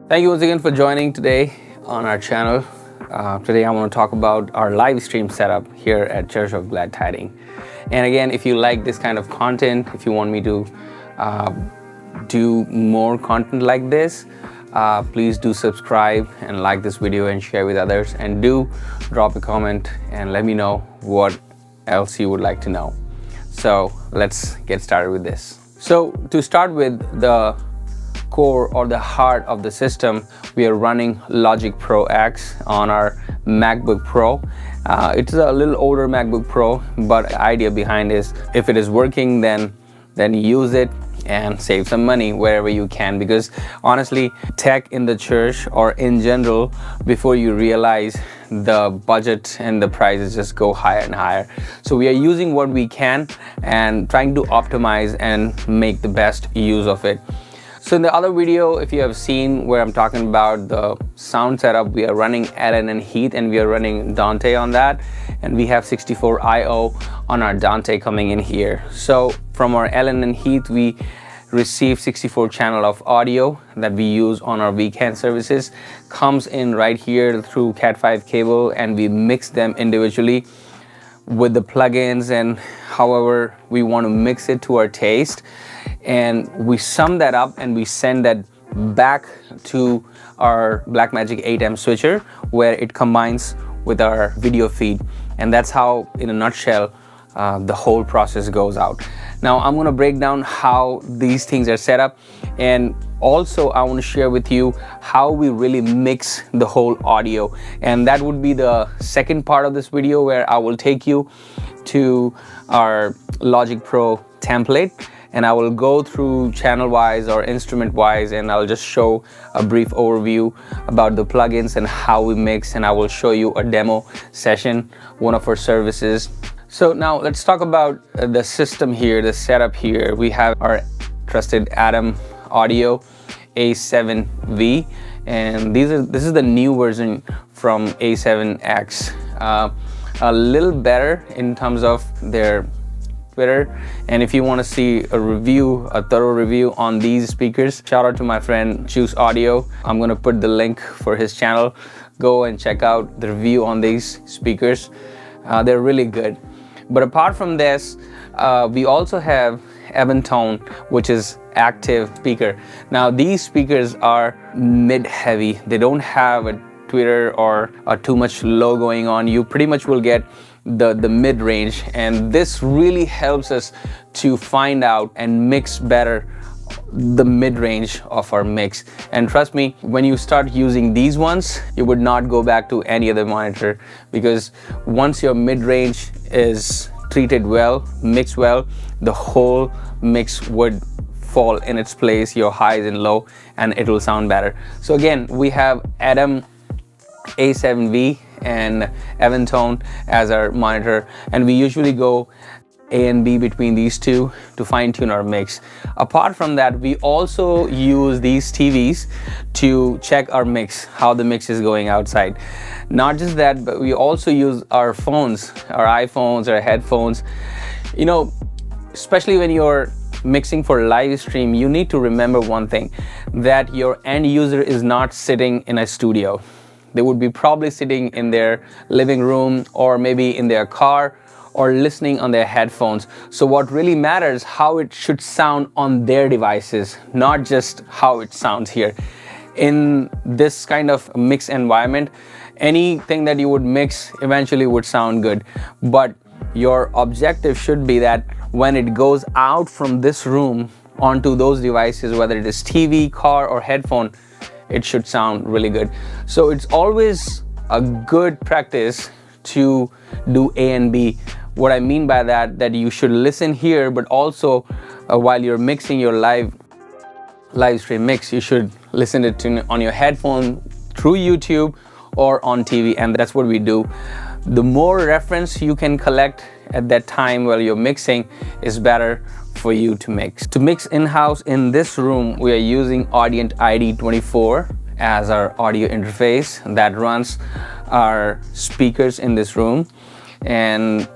Thank you once again for joining today on our channel. Today I want to talk about our live stream setup here at Church of Glad Tiding. And again, if you like this kind of content, if you want me to do more content like this, please do subscribe and like this video and share with others, and do drop a comment and let me know what else you would like to know. So let's get started with this. So to start with, the core or the heart of the system, we are running Logic Pro X on our MacBook Pro. It's a little older MacBook Pro, but the idea behind is if it is working, then use it and save some money wherever you can, because honestly, tech in the church or in general, before you realize, the budget and the prices just go higher and higher. So we are using what we can and trying to optimize and make the best use of it. So in the other video, if you have seen where I'm talking about the sound setup, we are running Allen and Heath, and we are running Dante on that, and we have 64 IO on our Dante coming in here. So from our Allen and Heath, we receive 64 channel of audio that we use on our weekend services, comes in right here through Cat5 cable, and we mix them individually with the plugins and however we want to mix it to our taste, and we sum that up and we send that back to our Blackmagic 8M switcher, where it combines with our video feed, and that's how, in a nutshell, the whole process goes out. Now I'm going to break down how these things are set up, and also I want to share with you how we really mix the whole audio, and that would be the second part of this video, where I will take you to our Logic Pro template, and I will go through channel wise or instrument wise, and I'll just show a brief overview about the plugins and how we mix, and I will show you a demo session, one of our services. So now let's talk about the system here, the setup here. We have our trusted Atom Audio A7V, and this is the new version from A7X. A little better in terms of their Twitter, and if you want to see a review, a thorough review on these speakers, shout out to my friend Juice Audio. I'm going to put the link for his channel. Go and check out the review on these speakers. They're really good. But apart from this, we also have Avantone, which is active speaker. Now these speakers are mid-heavy. They don't have a tweeter or too much low going on. You pretty much will get the mid-range, and this really helps us to find out and mix better the mid-range of our mix. And trust me, when you start using these ones, you would not go back to any other monitor, because once your mid-range is treated well, mixed well, the whole mix would fall in its place, your highs and low, and it will sound better. So again, we have Atom A7V and Avantone as our monitor, and we usually go A and B between these two to fine-tune our mix. Apart from that, we also use these TVs to check our mix, how the mix is going outside. Not just that, but we also use our phones, our iPhones, our headphones. You know, especially when you're mixing for live stream, you need to remember one thing, that your end user is not sitting in a studio. They would be probably sitting in their living room, or maybe in their car, or listening on their headphones. So what really matters, how it should sound on their devices, not just how it sounds here. In this kind of mix environment, anything that you would mix eventually would sound good, but your objective should be that when it goes out from this room onto those devices, whether it is TV, car, or headphone, it should sound really good. So it's always a good practice to do A and B. What I mean by that you should listen here, but also while you're mixing your live stream mix, you should listen to on your headphone through YouTube or on TV, and that's what we do. The more reference you can collect at that time while you're mixing is better for you to mix. To mix in-house in this room, we are using Audient ID24 as our audio interface that runs our speakers in this room. And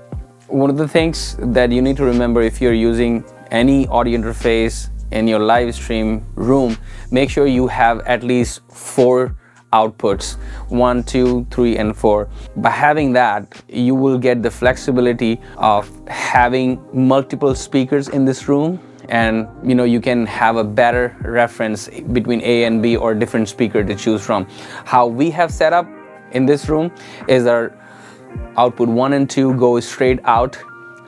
one of the things that you need to remember, if you're using any audio interface in your live stream room, make sure you have at least 4 outputs, 1, 2, 3, and 4. By having that, you will get the flexibility of having multiple speakers in this room, and you can have a better reference between A and B or different speaker to choose from. How we have set up in this room is our output 1 and 2 go straight out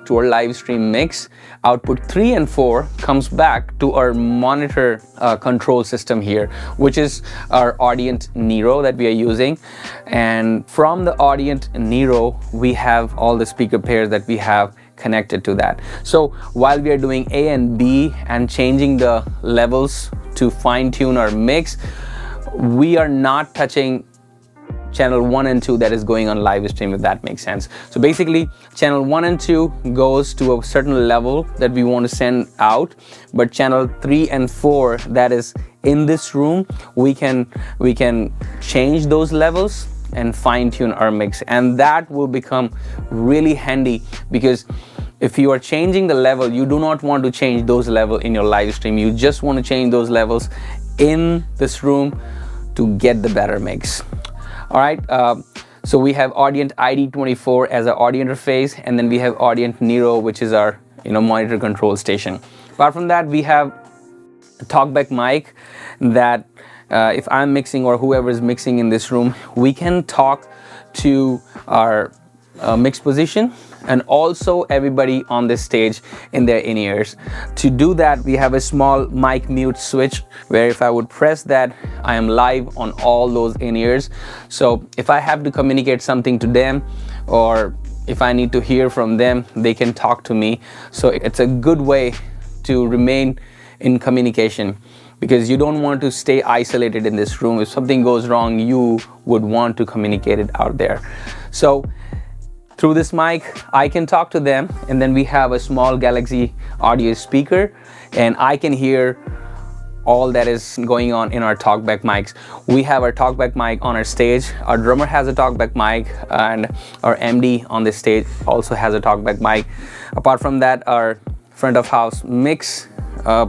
to our live stream mix. Output 3 and 4 comes back to our monitor control system here, which is our Audient Nero that we are using. And from the Audient Nero, we have all the speaker pairs that we have connected to that. So while we are doing A and B and changing the levels to fine tune our mix, we are not touching channel 1 and 2 that is going on live stream, if that makes sense. So basically channel 1 and 2 goes to a certain level that we want to send out, but channel 3 and 4 that is in this room, we can change those levels and fine tune our mix, and that will become really handy, because if you are changing the level, you do not want to change those levels in your live stream. You just want to change those levels in this room to get the better mix. All right, so we have Audient ID24 as our audio interface, and then we have Audient Nero, which is our monitor control station. Apart from that, we have a talkback mic that if I'm mixing or whoever is mixing in this room, we can talk to our mix position and also everybody on this stage in their in-ears. To do that, we have a small mic mute switch where if I would press that, I am live on all those in-ears. So if I have to communicate something to them, or if I need to hear from them, they can talk to me. So it's a good way to remain in communication, because you don't want to stay isolated in this room. If something goes wrong, you would want to communicate it out there. So through this mic, I can talk to them, and then we have a small Galaxy audio speaker, and I can hear all that is going on in our talkback mics. We have our talkback mic on our stage. Our drummer has a talkback mic, and our MD on this stage also has a talkback mic. Apart from that, our front of house mix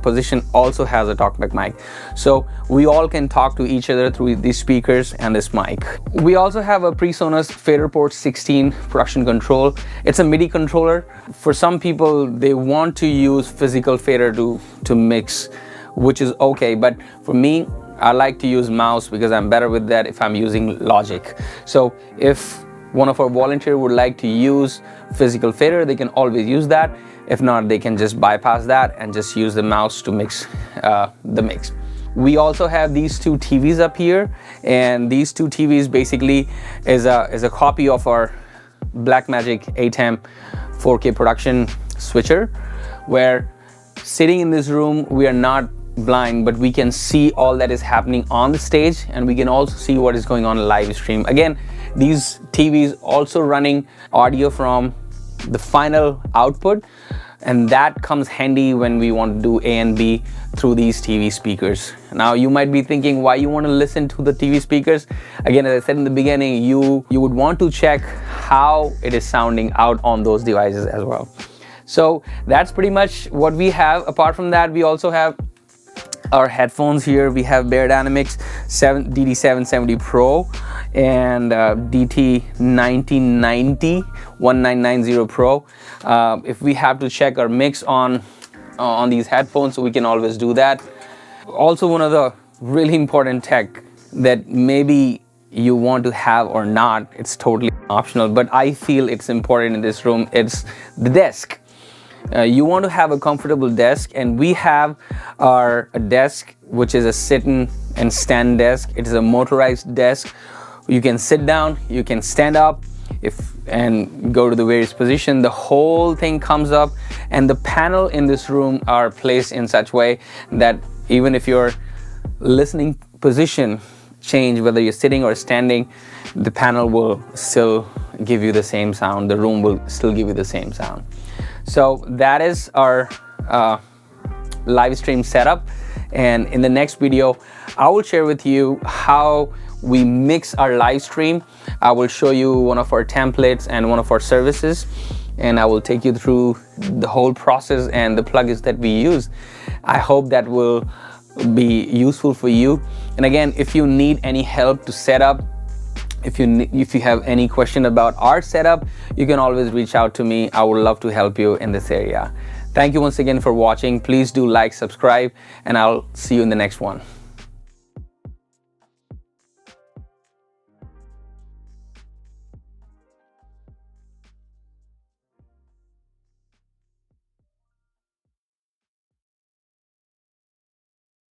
position also has a talkback mic. So we all can talk to each other through these speakers and this mic. We also have a PreSonus FaderPort 16 production control. It's a MIDI controller. For some people, they want to use physical fader to mix, which is okay, but for me, I like to use mouse because I'm better with that if I'm using Logic. So if one of our volunteers would like to use physical fader, they can always use that. If not, they can just bypass that and just use the mouse to mix the mix. We also have these 2 TVs up here, and these 2 TVs basically is a copy of our Blackmagic ATEM 4K production switcher, where sitting in this room, we are not blind, but we can see all that is happening on the stage, and we can also see what is going on live stream. Again, these TVs also running audio from the final output, and that comes handy when we want to do A and B through these TV speakers. Now you might be thinking why you want to listen to the TV speakers. Again, as I said in the beginning, you would want to check how it is sounding out on those devices as well. So that's pretty much what we have. Apart from that, we also have our headphones here. We have Beyerdynamic DT770 Pro and DT 1990 Pro. If we have to check our mix on these headphones, we can always do that. Also, one of the really important tech that maybe you want to have or not, it's totally optional, but I feel it's important in this room, it's the desk. You want to have a comfortable desk, and we have our desk, which is a sit and stand desk. It is a motorized desk. You can sit down, you can stand up and go to the various position. The whole thing comes up, and the panel in this room are placed in such way that even if your listening position change, whether you're sitting or standing, the panel will still give you the same sound. The room will still give you the same sound. So that is our live stream setup, and in the next video I will share with you how we mix our live stream. I will show you one of our templates and one of our services, and I will take you through the whole process and the plugins that we use. I hope that will be useful for you. And again, if you need any help to set up, if you have any question about our setup, you can always reach out to me. I would love to help you in this area. Thank you once again for watching. Please do like, subscribe, and I'll see you in the next one.